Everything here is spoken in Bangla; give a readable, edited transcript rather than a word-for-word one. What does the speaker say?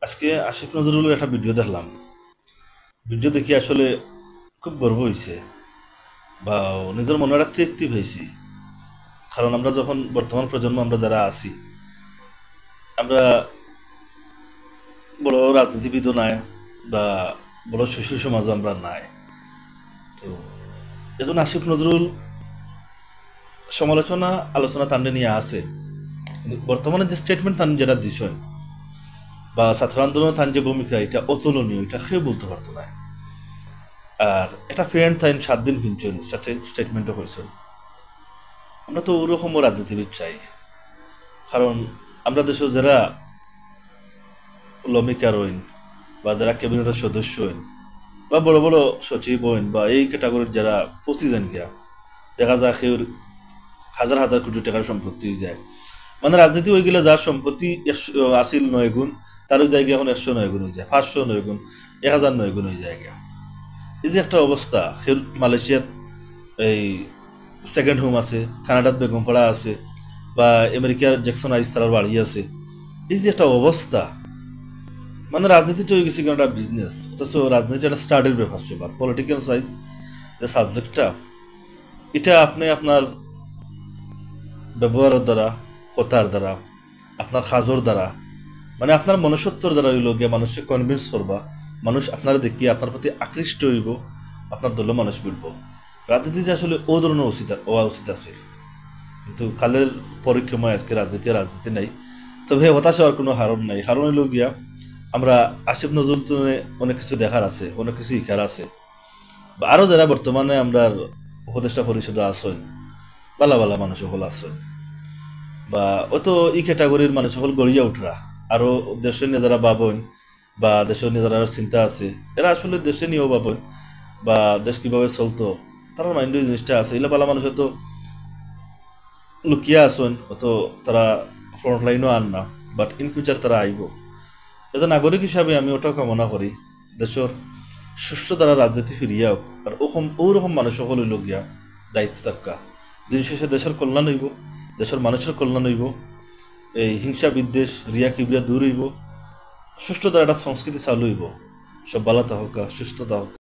আজকে আশিক নজরুলের একটা ভিডিও দেখলাম। ভিডিও দেখি আসলে খুব গর্ব হয়েছে বা নিজের মনে একটা তৃপ্তি পেয়েছি। কারণ আমরা যখন বর্তমান প্রজন্ম আমরা যারা আছি, আমরা বড় রাজনীতিবিদও নাই বা বড় শিশু সমাজও আমরা নাই। তো এজন্য আশিক নজরুল সমালোচনা আলোচনা তান্ডে নিয়ে আছে, কিন্তু বর্তমানে যে স্টেটমেন্ট তান যেটা দিছেন বা ছাত্র আন্দোলনে তান যে ভূমিকা, এটা অতুলনীয়, এটা কেউ বলতে পারতো না। আর এটা ফ্রেন্ড তাইন 7 দিন ভিনছেন স্টেটমেন্টও হয়েছে। আমরা তো ওরকমও রাজনীতিবিদ চাই। কারণ আমরা দেশের যারা লমিকার হইন বা যারা ক্যাবিনেটের সদস্য হইন বা বড় বড় সচিব হইন বা এই ক্যাটাগরির যারা পঁচিশ জন গিয়া, দেখা যায় কেউ হাজার হাজার কোটি টাকার সম্পত্তি হয়ে যায়। মানে রাজনীতি হয়ে গেলে যার সম্পত্তি 100 আসিল 9 গুণ, তার ওই জায়গায় এখন 109 গুণ হয়ে যায়, 509 গুণ, 1009 গুণ হয়ে যায়। এই যে একটা অবস্থা, কেউ মালয়েশিয়াত এই সেকেন্ড হোম আছে, কানাডাত বেগমপাড়া আছে, বা আমেরিকার জ্যাকসন আইস্তারার বাড়ি আছে। এই যে একটা অবস্থা, মানে রাজনীতিটা হয়ে গেছে একটা বিজনেস, অথচ রাজনীতি একটা স্টাডির ব্যাপার সেবার। পলিটিক্যাল সায়েন্স যে সাবজেক্টটা, এটা আপনি আপনার ব্যবহারের দ্বারা, কথার দ্বারা, আপনার কাজের দ্বারা, মানে আপনার মনুষ্যত্বর দ্বারা হইল গিয়ে মানুষকে কনভিন্স করবা। মানুষ আপনারা দেখিয়ে আপনার প্রতি আকৃষ্ট হইব, আপনার দল মানুষ বলবো। রাজনীতিতে আসলে ও ধরনের উচিত হওয়া উচিত আছে, কিন্তু কালের পরিক্রমায় আজকে রাজনীতি আর রাজনীতি নাই। তবে হতাশ হওয়ার কোনো কারণ নাই। কারণ হইল গিয়া আমরা আসিফ নজরুল অনেক কিছু দেখার আছে, অনেক কিছু শিখার আছে। বা আরও যারা বর্তমানে আমরা উপদেষ্টা পরিষদে আসেন, বালা বালা মানুষ সকল আসেন, বা অত ই ক্যাটাগরির মানুষ সকল গড়িয়া উঠরা, আরও দেশের নিয়ে যারা ভাবেন বা দেশের নিয়ে যারা চিন্তা আছে, এরা আসলে দেশে নিয়েও ভাবেন বা দেশ কীভাবে চলতো, তারা মাইন্ড এই জিনিসটা আছে। এগুলো বালা মানুষ হয়তো লুকিয়া আসেন, অত তারা ফ্রন্ট লাইনও আন না, বাট ইন ফিউচার তারা আইব। এজন নাগরিক হিসাবে আমি ওটাও কামনা করি, দেশের সুষ্ঠু দ্বারা রাজনীতি ফিরিয়ে হোক, আর ওরকম মানুষ সকল হইল গিয়া দায়িত্ব থাকা। দিন শেষে দেশের কল্যাণ হইব, দেশের মানুষের কল্যাণ হইব, এই হিংসা বিদ্বেষ রিয়া কিবরিয়া দূর হইব, সুষ্ঠু দ্বারা একটা সংস্কৃতি চালু হইব। সব ভালো থাকুক, সুস্থ থাকুক।